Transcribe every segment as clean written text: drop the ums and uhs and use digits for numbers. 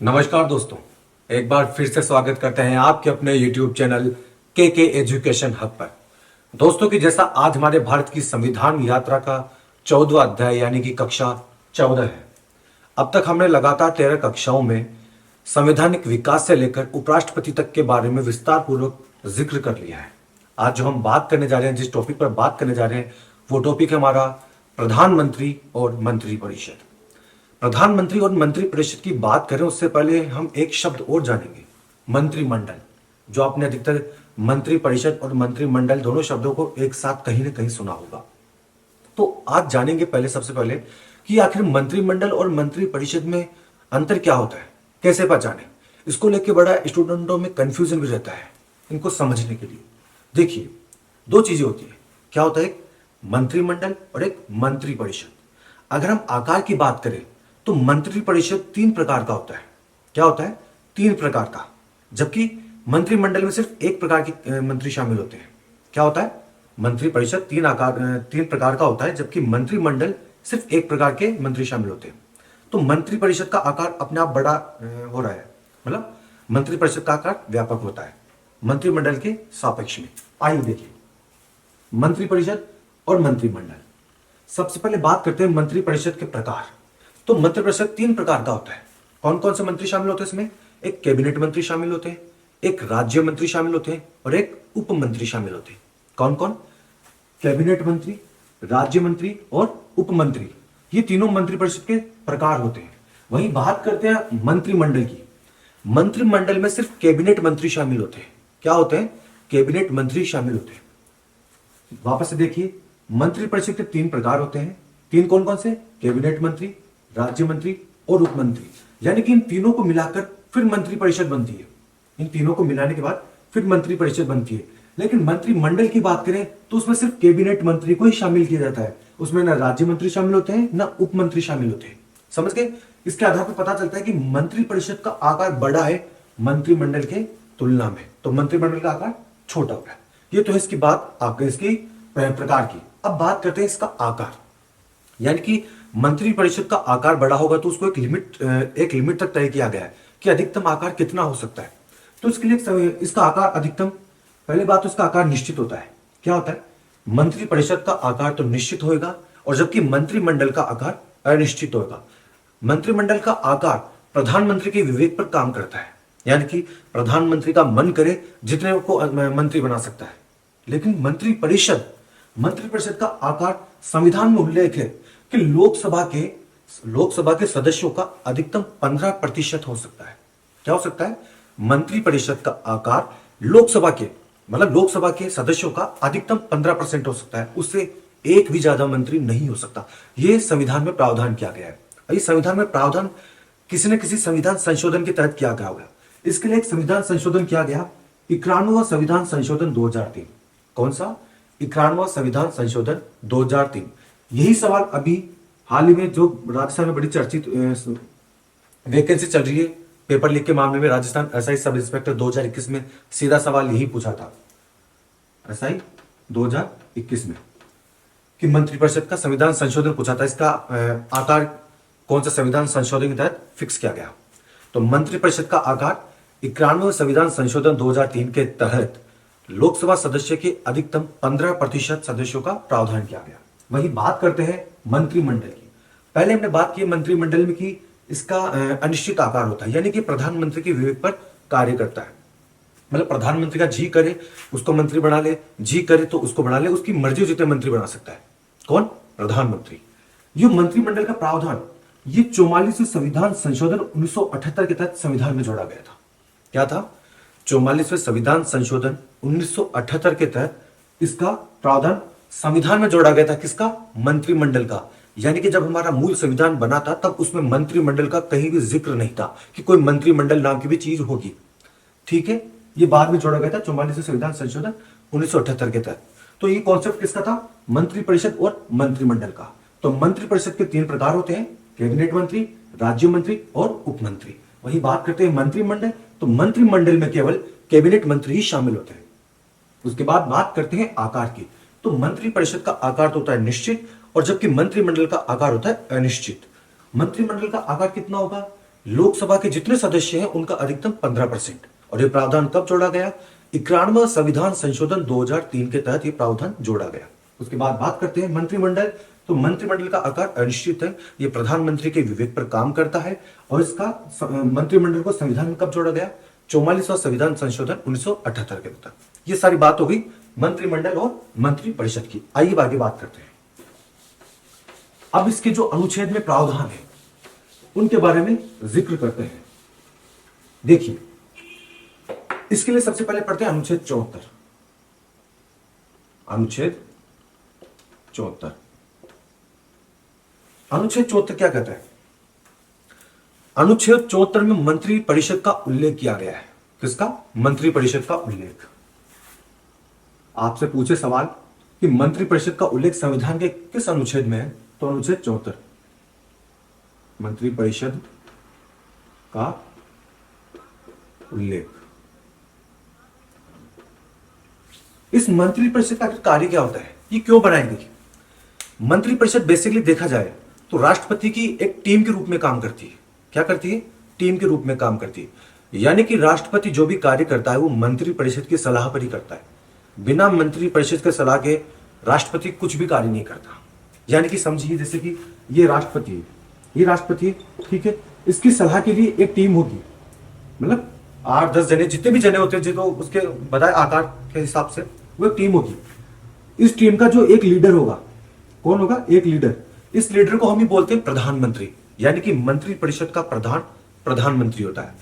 नमस्कार दोस्तों, एक बार फिर से स्वागत करते हैं आपके अपने YouTube चैनल के एजुकेशन हब पर। दोस्तों की जैसा आज हमारे भारत की संविधान यात्रा का 14वां अध्याय यानी कि कक्षा 14 है। अब तक हमने लगातार 13 कक्षाओं में संवैधानिक विकास से लेकर उपराष्ट्रपति तक के बारे में विस्तार पूर्वक जिक्र कर लिया है। आज जो हम बात करने जा रहे हैं, जिस टॉपिक पर बात करने जा रहे हैं, वो टॉपिक है हमारा प्रधानमंत्री और मंत्रिपरिषद। प्रधानमंत्री और मंत्रिपरिषद की बात करें उससे पहले हम एक शब्द और जानेंगे, मंत्रिमंडल। जो आपने अधिकतर मंत्रिपरिषद और मंत्रिमंडल दोनों शब्दों को एक साथ कहीं ना कहीं सुना होगा। तो आज जानेंगे सबसे पहले कि आखिर मंत्रिमंडल और मंत्रिपरिषद में अंतर क्या होता है, कैसे पहचाने। इसको लेकर बड़ा स्टूडेंटों में कंफ्यूजन भी रहता है। इनको समझने के लिए देखिए, दो चीजें होती है। क्या होता है? एक मंत्रिमंडल और एक मंत्रिपरिषद। अगर हम आकार की बात करें तो मंत्रिपरिषद 3 प्रकार का होता है। क्या होता है? 3 प्रकार का। जबकि मंत्रिमंडल में सिर्फ एक प्रकार के मंत्री शामिल होते हैं। क्या होता है? मंत्रिपरिषद 3 प्रकार का होता है, जबकि मंत्रिमंडल सिर्फ एक प्रकार के मंत्री शामिल होते हैं। तो मंत्रिपरिषद का आकार अपने आप बड़ा हो रहा है, मतलब मंत्रिपरिषद का आकार व्यापक होता है मंत्रिमंडल के सापेक्ष में। आइए देखिए मंत्रिपरिषद और मंत्रिमंडल। सबसे पहले बात करते हैं मंत्रिपरिषद के प्रकार। तो मंत्रिपरिषद 3 प्रकार का होता है। कौन कौन से मंत्री शामिल होते हैं इसमें? एक कैबिनेट मंत्री शामिल होते हैं, एक राज्य मंत्री शामिल होते हैं और एक उप मंत्री शामिल होते हैं। कौन कौन? कैबिनेट मंत्री, राज्य मंत्री और उप मंत्री। ये तीनों मंत्रिपरिषद के प्रकार होते हैं। वहीं बात करते हैं मंत्रिमंडल की। मंत्रिमंडल में सिर्फ कैबिनेट मंत्री शामिल होते हैं। क्या होते हैं? कैबिनेट मंत्री शामिल होते हैं। वापस से देखिए, मंत्रिपरिषद के 3 प्रकार होते हैं। 3 कौन कौन से? कैबिनेट मंत्री, राज्य मंत्री और उप मंत्री। यानी कि इन तीनों को मिलाकर फिर मंत्रिपरिषद बनती है। इन तीनों को मिलाने के बाद फिर मंत्रिपरिषद बनती है। लेकिन मंत्रिमंडल की बात करें तो उसमें सिर्फ कैबिनेट मंत्री को ही शामिल किया जाता है। उसमें ना राज्य मंत्री शामिल होते हैं ना उप मंत्री शामिल होते हैं। समझ गए? इसके आधार पर पता चलता है कि मंत्रिपरिषद का आकार बड़ा है मंत्रिमंडल के तुलना में, तो मंत्रिमंडल का आकार छोटा होगा। ये तो है इसकी बात आपके इसकी प्रकार की। अब बात करते हैं इसका आकार। यानी कि मंत्रिपरिषद का आकार बड़ा होगा तो उसको एक लिमिट तक तय किया गया है कि अधिकतम आकार कितना हो सकता है। तो इसके लिए इसका आकार अधिकतम, पहले बात तो इसका आकार निश्चित होता है। क्या होता है? मंत्रिपरिषद का आकार तो निश्चित होगा और जबकि मंत्रिमंडल का आकार अनिश्चित होगा। मंत्रिमंडल का आकार प्रधानमंत्री के विवेक पर काम करता है। यानी कि प्रधानमंत्री का मन करे जितने को मंत्री बना सकता है। लेकिन मंत्रिपरिषद का आकार संविधान में उल्लेख है कि लोकसभा के सदस्यों का अधिकतम 15% हो सकता है। क्या हो सकता है? मंत्रिपरिषद का आकार लोकसभा के सदस्यों का अधिकतम 15% हो सकता है। उससे एक भी ज्यादा मंत्री नहीं हो सकता। यह संविधान में प्रावधान किया गया है। इस संविधान में प्रावधान किसी न किसी संविधान संशोधन के तहत किया गया होगा। इसके लिए एक संविधान संशोधन किया गया, 91वां संविधान संशोधन 2003। कौन सा? 91वां संविधान संशोधन 2003। यही सवाल अभी हाल ही में जो राजस्थान में बड़ी चर्चित वैकेंसी चल रही है पेपर लीक के मामले में, राजस्थान एसआई सब इंस्पेक्टर 2021 में सीधा सवाल यही पूछा था एसआई 2021 में कि मंत्रिपरिषद का संविधान संशोधन पूछा था। इसका आकार कौन सा संविधान संशोधन के तहत फिक्स किया गया? तो मंत्रिपरिषद का आकार 91वें संविधान संशोधन 2003 के तहत लोकसभा सदस्य के अधिकतम 15% सदस्यों का प्रावधान किया गया। वही बात करते हैं मंत्रिमंडल की। पहले हमने बात की मंत्रिमंडल में कि इसका अनिश्चित आकार होता है, यानी कि प्रधानमंत्री के विवेक पर कार्य करता है। मतलब प्रधानमंत्री का जी करे उसको मंत्री बना ले, जी करे तो उसको बना ले, उसकी मर्जी जितने मंत्री बना सकता है। कौन? प्रधानमंत्री। ये मंत्रिमंडल का प्रावधान ये 44वें संविधान संशोधन 1978 के तहत संविधान में जोड़ा गया था। क्या था? 44वें संविधान संशोधन 1978 के तहत इसका प्रावधान संविधान में जोड़ा गया था। किसका? मंत्रिमंडल का। यानी कि जब हमारा मूल संविधान बना था तब उसमें मंत्रिमंडल का कहीं भी जिक्र नहीं था कि कोई मंत्रिमंडल नाम की भी चीज होगी। ठीक है, ये बाद में जोड़ा गया था 44वें संविधान संशोधन 1978 के तहत। तो ये कॉन्सेप्ट किसका था? मंत्रिपरिषद और मंत्रिमंडल का। तो मंत्रिपरिषद के 3 प्रकार होते हैं, कैबिनेट मंत्री, राज्य मंत्री और उप मंत्री। वही बात करते हैं मंत्रिमंडल, तो मंत्रिमंडल में केवल कैबिनेट मंत्री ही शामिल होते हैं। उसके बाद बात करते हैं आकार की। तो मंत्रिपरिषद का आकार तो होता है निश्चित और जबकि मंत्रिमंडल का आकार होता है अनिश्चित। मंत्रिमंडल का आकार कितना होगा? लोकसभा के जितने सदस्य हैं उनका अधिकतम 15%। और ये प्रावधान कब जोड़ा गया? 91वां संविधान संशोधन 2003 के तहत ये प्रावधान जोड़ा गया। उसके बाद बात करते हैं मंत्रिमंडल। तो मंत्रिमंडल का आकार अनिश्चित है, ये प्रधानमंत्री के विवेक पर काम करता है। और इसका मंत्रिमंडल को संविधान में कब जोड़ा गया? 44वां संविधान संशोधन 1978 के तहत। ये सारी बात हो गई मंत्रिमंडल और मंत्रिपरिषद की। आइए आगे बात करते हैं। अब इसके जो अनुच्छेद में प्रावधान है उनके बारे में जिक्र करते हैं। देखिए, इसके लिए सबसे पहले पढ़ते हैं अनुच्छेद 74। अनुच्छेद 74। अनुच्छेद 74 क्या कहता है? अनुच्छेद 74 में मंत्री परिषद का उल्लेख किया गया है। किसका? मंत्री परिषद का उल्लेख। आपसे पूछे सवाल कि मंत्री परिषद का उल्लेख संविधान के किस अनुच्छेद में है, तो अनुच्छेद 74। मंत्री परिषद का उल्लेख। इस मंत्री परिषद का कार्य क्या होता है, ये क्यों बनाई गई? मंत्री परिषद बेसिकली देखा जाए तो राष्ट्रपति की एक टीम के रूप में काम करती है। क्या करती है? टीम के रूप में काम करती है। यानी कि राष्ट्रपति जो भी कार्य करता है वो मंत्री परिषद की सलाह पर ही करता है। बिना मंत्री परिषद के सलाह के राष्ट्रपति कुछ भी कार्य नहीं करता। यानी कि समझिए, जैसे कि ये राष्ट्रपति है, ये राष्ट्रपति है, ठीक है, इसकी सलाह के लिए एक टीम होगी, मतलब 8-10 जने, जितने भी जने होते हैं जो उसके बताए आकार के हिसाब से वो एक टीम होगी। इस टीम का जो एक लीडर होगा, कौन होगा? एक लीडर। इस लीडर को हम ही बोलते हैं प्रधानमंत्री। यानी कि मंत्री परिषद का प्रधान प्रधानमंत्री होता है।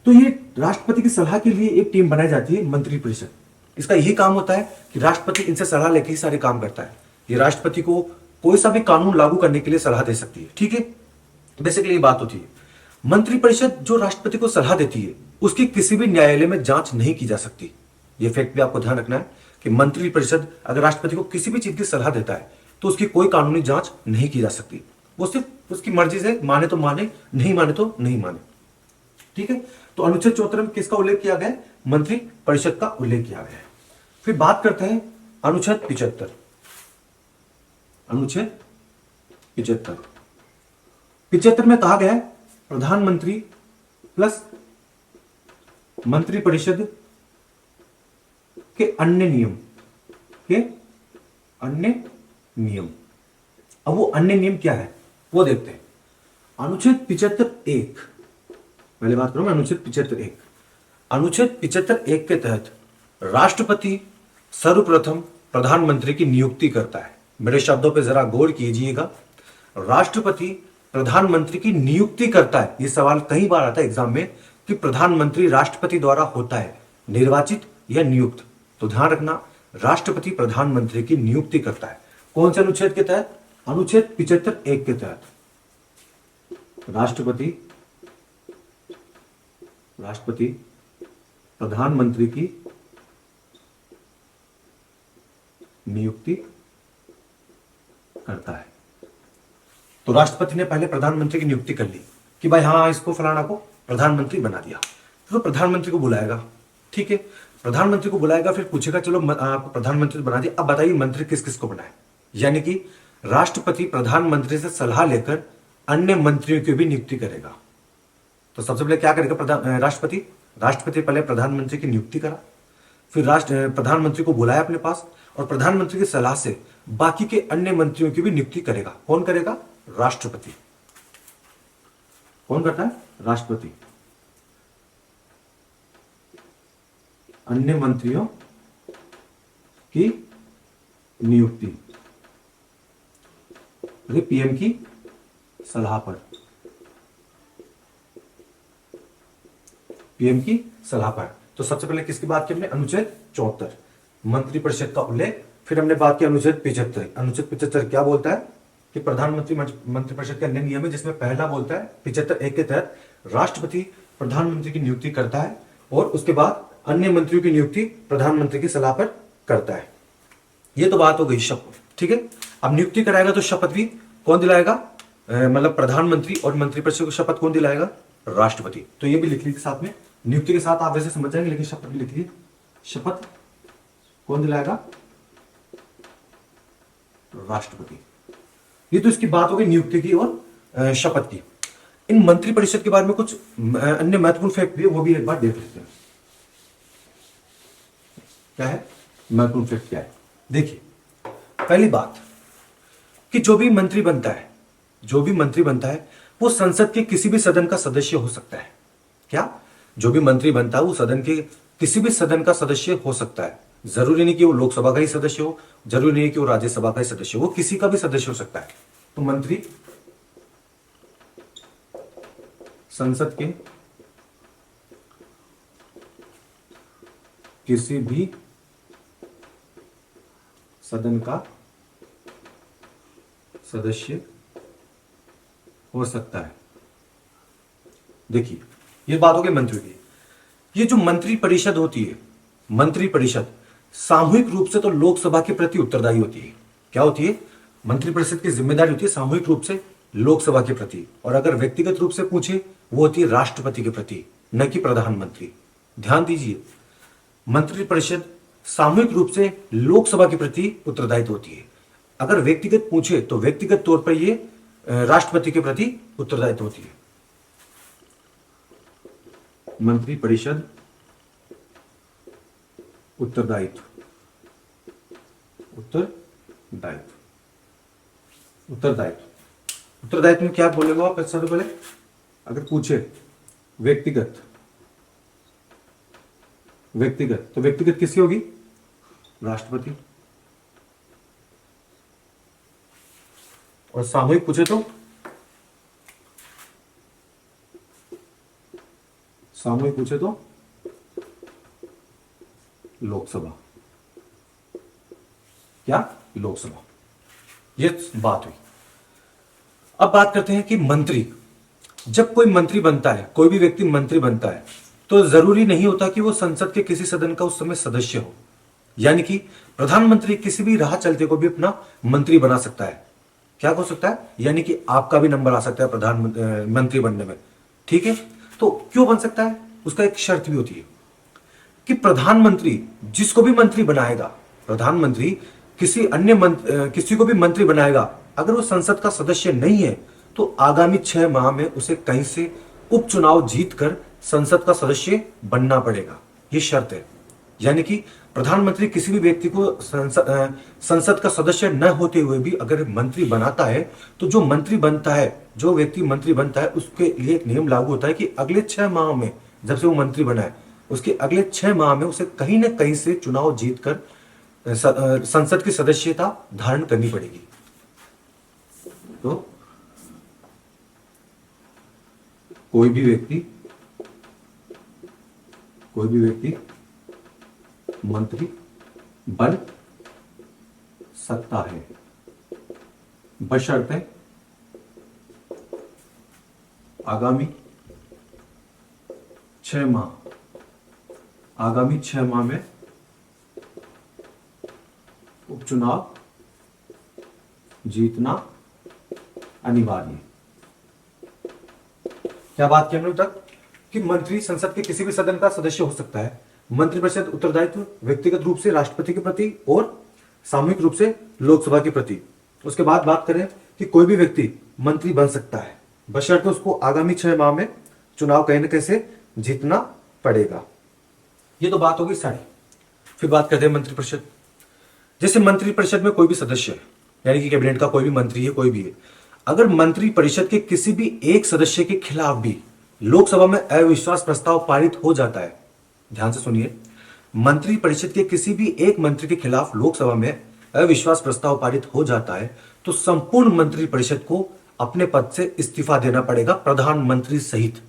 तो ये राष्ट्रपति की सलाह के लिए एक टीम बनाई जाती है, मंत्री परिषद। इसका यही काम होता है कि राष्ट्रपति इनसे सलाह लेके ही सारे काम करता है। ये राष्ट्रपति को कोई सा भी कानून लागू करने के लिए सलाह दे सकती है, ठीक है। बेसिकली ये बात होती है। मंत्रिपरिषद जो राष्ट्रपति को सलाह देती है उसकी किसी भी न्यायालय में जांच नहीं की जा सकती। ये फैक्ट भी आपको ध्यान रखना है कि मंत्रिपरिषद अगर राष्ट्रपति को किसी भी चीज की सलाह देता है तो उसकी कोई कानूनी जांच नहीं की जा सकती। वो सिर्फ उसकी मर्जी से माने तो माने, नहीं माने तो नहीं माने, ठीक है। तो अनुच्छेद 74 में किसका उल्लेख किया गया है? मंत्री परिषद का उल्लेख किया गया है। फिर बात करते हैं अनुच्छेद 75। अनुच्छेद 75 में कहा गया है प्रधानमंत्री प्लस मंत्री परिषद के अन्य नियम। अब वो अन्य नियम क्या है वो देखते हैं। अनुच्छेद 75(1), पहले बात करूं मैं अनुच्छेद 75(1). अनुच्छेद 75(1) के तहत राष्ट्रपति सर्वप्रथम प्रधानमंत्री की नियुक्ति करता है। मेरे शब्दों पे जरा गौर कीजिएगा। राष्ट्रपति प्रधानमंत्री की नियुक्ति करता है। यह सवाल कई बार आता है एग्जाम में कि प्रधानमंत्री राष्ट्रपति द्वारा होता है निर्वाचित या नियुक्त। तो ध्यान रखना, राष्ट्रपति प्रधानमंत्री की नियुक्ति करता है। कौन से अनुच्छेद के तहत? अनुच्छेद 75(1) के तहत राष्ट्रपति प्रधानमंत्री की नियुक्ति करता है। तो राष्ट्रपति ने पहले प्रधानमंत्री की नियुक्ति कर ली कि भाई हाँ, इसको फलाना को प्रधानमंत्री बना दिया। तो प्रधानमंत्री को बुलाएगा, ठीक है, प्रधानमंत्री को बुलाएगा, फिर पूछेगा चलो आप प्रधानमंत्री बना दिया, अब बताइए मंत्री किस किस को बनाए। यानी कि राष्ट्रपति प्रधानमंत्री से सलाह लेकर अन्य मंत्रियों की भी नियुक्ति करेगा। तो सबसे पहले क्या करेगा राष्ट्रपति पहले प्रधानमंत्री की नियुक्ति करा, फिर प्रधानमंत्री को बुलाया अपने पास और प्रधानमंत्री की सलाह से बाकी के अन्य मंत्रियों की भी नियुक्ति करेगा। कौन करेगा? राष्ट्रपति। कौन करता है? राष्ट्रपति। अन्य मंत्रियों की नियुक्ति पीएम की सलाह पर। पीएम की सलाह पर। तो सबसे पहले किसकी बात की हमने? अनुच्छेद 74 मंत्रिपरिषद का उल्लेख। फिर हमने बात की अनुच्छेद 75। अनुच्छेद 75 क्या बोलता है कि प्रधानमंत्री मंत्रिपरिषद के अन्य नियम है, जिसमें पहला बोलता है 75(1) के तहत राष्ट्रपति प्रधानमंत्री की नियुक्ति करता है और उसके बाद अन्य मंत्रियों की नियुक्ति प्रधानमंत्री की सलाह पर करता है। ये तो बात हो गई शपथ, ठीक है। अब नियुक्ति कराएगा तो शपथ भी कौन दिलाएगा? मतलब प्रधानमंत्री और मंत्रिपरिषद को शपथ कौन दिलाएगा? राष्ट्रपति। तो ये भी लिख लीजिए साथ में, नियुक्ति के साथ आप वैसे समझ जाएंगे लेकिन शपथ भी लिखिए। शपथ कौन दिलाएगा? राष्ट्रपति। ये तो इसकी बात हो गई नियुक्ति की और शपथ की। इन मंत्री परिषद के बारे में कुछ अन्य महत्वपूर्ण फैक्ट भी है, वो भी एक बार देख लेते हैं। क्या है महत्वपूर्ण फैक्ट, क्या है? देखिए, पहली बात कि जो भी मंत्री बनता है, जो भी मंत्री बनता है वो संसद के किसी भी सदन का सदस्य हो सकता है। क्या? जो भी मंत्री बनता है वो सदन के किसी भी सदन का सदस्य हो सकता है। जरूरी नहीं कि वो लोकसभा का ही सदस्य हो, जरूरी नहीं कि वो राज्यसभा का ही सदस्य हो, वो किसी का भी सदस्य हो सकता है। तो मंत्री संसद के किसी भी सदन का सदस्य हो सकता है। देखिए, ये बात हो गई मंत्री की। ये जो मंत्री परिषद होती है, मंत्री परिषद सामूहिक रूप से तो लोकसभा के प्रति उत्तरदायी होती है। क्या होती है? मंत्री परिषद की जिम्मेदारी होती है सामूहिक रूप से लोकसभा के प्रति, और अगर व्यक्तिगत रूप से पूछे वो होती है राष्ट्रपति के प्रति, न कि प्रधानमंत्री। ध्यान दीजिए, मंत्री परिषद सामूहिक रूप से लोकसभा के प्रति उत्तरदायित्व होती है। अगर व्यक्तिगत पूछे तो व्यक्तिगत तौर पर यह राष्ट्रपति के प्रति उत्तरदायित्व होती है। मंत्री परिषद उत्तरदायित्व, उत्तरदायित्व में क्या बोलेगा आप? सबसे पहले अगर पूछे व्यक्तिगत तो व्यक्तिगत किसकी होगी? राष्ट्रपति। और सामूहिक पूछे तो लोकसभा। क्या? लोकसभा। ये बात हुई। अब बात करते हैं कि मंत्री, जब कोई मंत्री बनता है, कोई भी व्यक्ति मंत्री बनता है, तो जरूरी नहीं होता कि वो संसद के किसी सदन का उस समय सदस्य हो। यानी कि प्रधानमंत्री किसी भी राह चलते को भी अपना मंत्री बना सकता है। क्या हो सकता है? यानी कि आपका भी नंबर आ सकता है प्रधानमंत्री बनने में। ठीक है, तो क्यों बन सकता है? उसका एक शर्त भी होती है कि प्रधानमंत्री जिसको भी मंत्री बनाएगा, प्रधानमंत्री किसी को भी मंत्री बनाएगा, अगर वो संसद का सदस्य नहीं है तो आगामी 6 माह में उसे कहीं से उपचुनाव जीतकर संसद का सदस्य बनना पड़ेगा। ये शर्त है। यानी कि प्रधानमंत्री किसी भी व्यक्ति को संसद का सदस्य न होते हुए भी अगर मंत्री बनाता है, तो जो व्यक्ति मंत्री बनता है उसके लिए एक नियम लागू होता है कि अगले 6 माह में, जब से वो मंत्री बना है उसके अगले 6 माह में उसे कहीं ना कहीं से चुनाव जीतकर संसद की सदस्यता धारण करनी पड़ेगी। तो कोई भी व्यक्ति मंत्री बन सकता है, बशर्ते आगामी 6 माह में उपचुनाव जीतना अनिवार्य। क्या बात की हमने तक कि मंत्री संसद के किसी भी सदन का सदस्य हो सकता है। मंत्रिपरिषद उत्तरदायित्व व्यक्तिगत रूप से राष्ट्रपति के प्रति और सामूहिक रूप से लोकसभा के प्रति। उसके बाद बात करें कि कोई भी व्यक्ति मंत्री बन सकता है, बशर्ते उसको आगामी 6 माह में चुनाव कहीं न कहीं से जीतना पड़ेगा। ये तो बात होगी सारी। फिर बात करते हैं मंत्रिपरिषद। जैसे मंत्रिपरिषद में कोई भी सदस्य है, यानी कि कैबिनेट का कोई भी मंत्री है, कोई भी है, अगर मंत्रिपरिषद के किसी भी एक सदस्य के खिलाफ भी लोकसभा में अविश्वास प्रस्ताव पारित हो जाता है, ध्यान से सुनिए, मंत्रिपरिषद के किसी भी एक मंत्री के खिलाफ लोकसभा में अविश्वास प्रस्ताव पारित हो जाता है, तो संपूर्ण मंत्रिपरिषद को अपने पद से इस्तीफा देना पड़ेगा, प्रधानमंत्री सहित।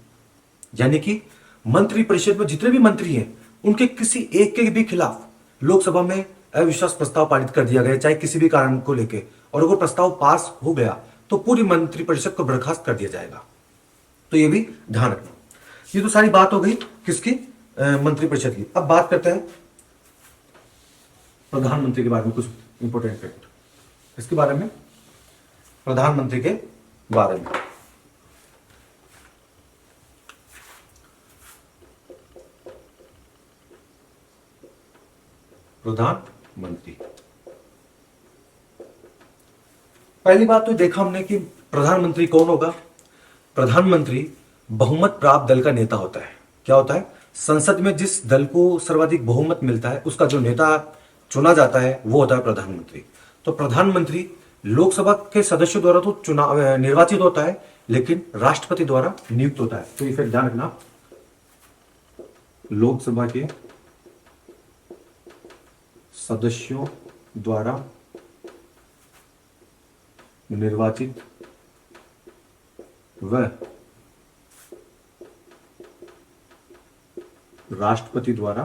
यानी कि मंत्रिपरिषद में जितने भी मंत्री हैं उनके किसी एक के भी खिलाफ लोकसभा में अविश्वास प्रस्ताव पारित कर दिया गया, चाहे किसी भी कारण को लेकर, और अगर प्रस्ताव पास हो गया तो पूरी मंत्रिपरिषद को बर्खास्त कर दिया जाएगा। तो ये भी ध्यान रखना। ये तो सारी बात हो गई किसकी? मंत्रिपरिषद की। अब बात करते हैं प्रधानमंत्री के बारे में, कुछ इंपॉर्टेंट फैक्ट इसके बारे में, प्रधानमंत्री के बारे में। प्रधानमंत्री, पहली बात तो देखा हमने कि प्रधानमंत्री कौन होगा? प्रधानमंत्री बहुमत प्राप्त दल का नेता होता है। क्या होता है? संसद में जिस दल को सर्वाधिक बहुमत मिलता है उसका जो नेता चुना जाता है वो होता है प्रधानमंत्री। तो प्रधानमंत्री लोकसभा के सदस्यों द्वारा तो चुनाव निर्वाचित होता है, लेकिन राष्ट्रपति द्वारा नियुक्त होता है। तो इसे ध्यान रखना, लोकसभा के सदस्यों द्वारा निर्वाचित व राष्ट्रपति द्वारा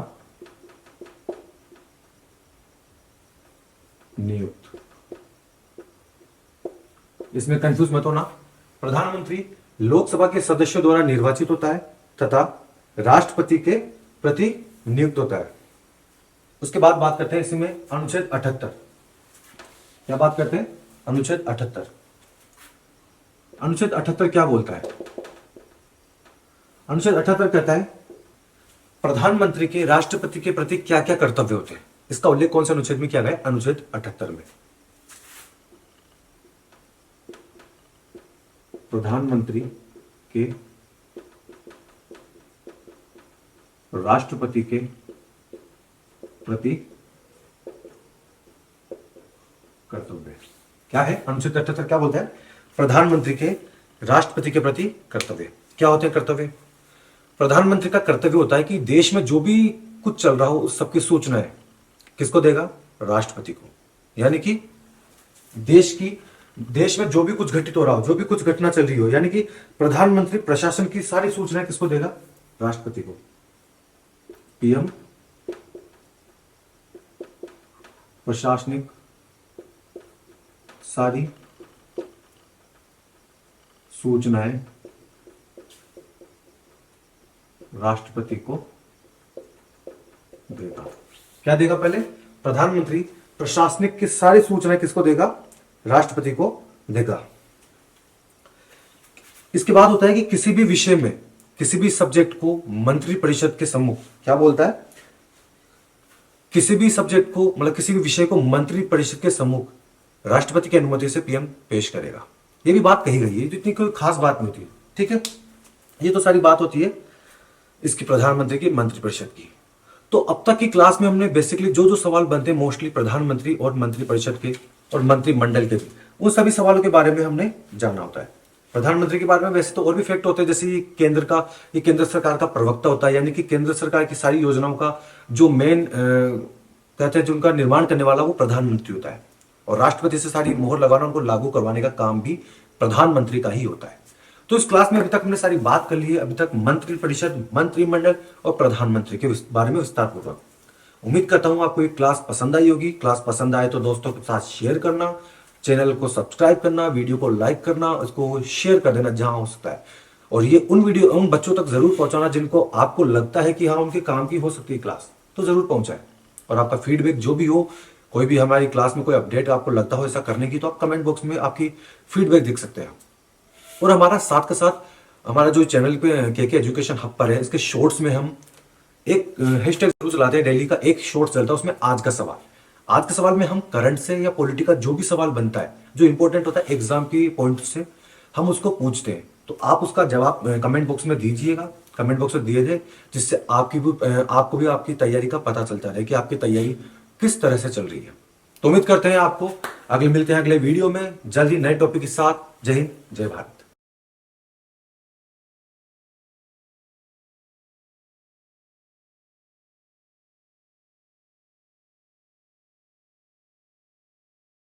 नियुक्त। इसमें कंफ्यूज मत होना, प्रधानमंत्री लोकसभा के सदस्यों द्वारा निर्वाचित होता है तथा राष्ट्रपति के प्रति नियुक्त होता है। उसके बाद बात करते हैं इसमें अनुच्छेद 78। क्या बात करते हैं? अनुच्छेद 78। अनुच्छेद 78 क्या बोलता है? अनुच्छेद 78 कहता है प्रधानमंत्री के राष्ट्रपति के प्रति क्या क्या कर्तव्य होते हैं। इसका उल्लेख कौन से अनुच्छेद में किया गया है? अनुच्छेद 78 में। प्रधानमंत्री के राष्ट्रपति के प्रति कर्तव्य क्या है? अनुच्छेद 78 क्या बोलता है? प्रधानमंत्री के राष्ट्रपति के प्रति कर्तव्य। क्या होते हैं कर्तव्य? प्रधानमंत्री का कर्तव्य होता है कि देश में जो भी कुछ चल रहा हो उस सबकी सूचनाएं किसको देगा? राष्ट्रपति को। यानी कि देश में जो भी कुछ घटित हो रहा हो, जो भी कुछ घटना चल रही हो, यानी कि प्रधानमंत्री प्रशासन की सारी सूचनाएं किसको देगा? राष्ट्रपति को। पीएम प्रशासनिक सारी सूचनाएं राष्ट्रपति को देगा। क्या देगा? पहले प्रधानमंत्री प्रशासनिक की सारी सूचनाएं किसको देगा? राष्ट्रपति को देगा। इसके बाद होता है कि किसी भी विषय में, किसी भी सब्जेक्ट को मंत्री परिषद के सम्मुख, क्या बोलता है? किसी भी सब्जेक्ट को, मतलब किसी भी विषय को मंत्री परिषद के सम्मुख राष्ट्रपति की अनुमति से पीएम पेश करेगा। ये भी बात कही गई है, इतनी कोई खास बात नहीं होती। ठीक है, ये तो सारी बात होती है इसकी प्रधानमंत्री की मंत्रिपरिषद की। तो अब तक की क्लास में हमने बेसिकली जो जो सवाल बनते हैं मोस्टली प्रधानमंत्री और मंत्रिपरिषद के और मंत्रिमंडल के भी, उन सभी सवालों के बारे में हमने जानना होता है। प्रधानमंत्री के बारे में वैसे तो और भी फैक्ट होते हैं, जैसे ये केंद्र सरकार का प्रवक्ता होता है, यानी कि केंद्र सरकार की सारी योजनाओं का जो मेन कहते हैं जो उनका निर्माण करने वाला वो प्रधानमंत्री होता है। और राष्ट्रपति से सारी मोहर लगाना, उनको लागू करवाने का काम भी प्रधानमंत्री का ही होता है। तो इस क्लास में अभी तक हमने सारी बात कर ली है, अभी तक मंत्रिपरिषद, मंत्रिमंडल और प्रधानमंत्री के बारे में विस्तार पूर्वक। उम्मीद करता हूं आपको ये क्लास पसंद आई होगी। क्लास पसंद आए तो दोस्तों के साथ शेयर करना, चैनल को सब्सक्राइब करना, वीडियो को लाइक करना, उसको शेयर कर देना जहां हो सकता है। और ये उन बच्चों तक जरूर पहुंचाना जिनको आपको लगता है कि हाँ उनके काम की हो सकती है क्लास, तो जरूर पहुंचाए। और आपका फीडबैक जो भी हो, कोई भी हमारी क्लास में कोई अपडेट आपको लगता हो ऐसा करने की, तो आप कमेंट बॉक्स में आपकी फीडबैक देख सकते हैं। और हमारा साथ के साथ हमारा जो चैनल पे केके एजुकेशन हब पर है, इसके शॉर्ट्स में हम एक हैशटैग जरूर चलाते हैं, डेली का एक शॉर्ट चलता है, उसमें आज का सवाल। आज के सवाल में हम करंट से या पॉलिटी का जो भी सवाल बनता है, जो इंपॉर्टेंट होता है एग्जाम की पॉइंट से, हम उसको पूछते हैं। तो आप उसका जवाब कमेंट बॉक्स में दीजिएगा, कमेंट बॉक्स में दिए जाए, जिससे आपको भी आपकी तैयारी का पता चलता रहे कि आपकी तैयारी किस तरह से चल रही है। तो उम्मीद करते हैं आपको मिलते हैं अगले वीडियो में जल्दी नए टॉपिक के साथ। जय हिंद, जय भारत।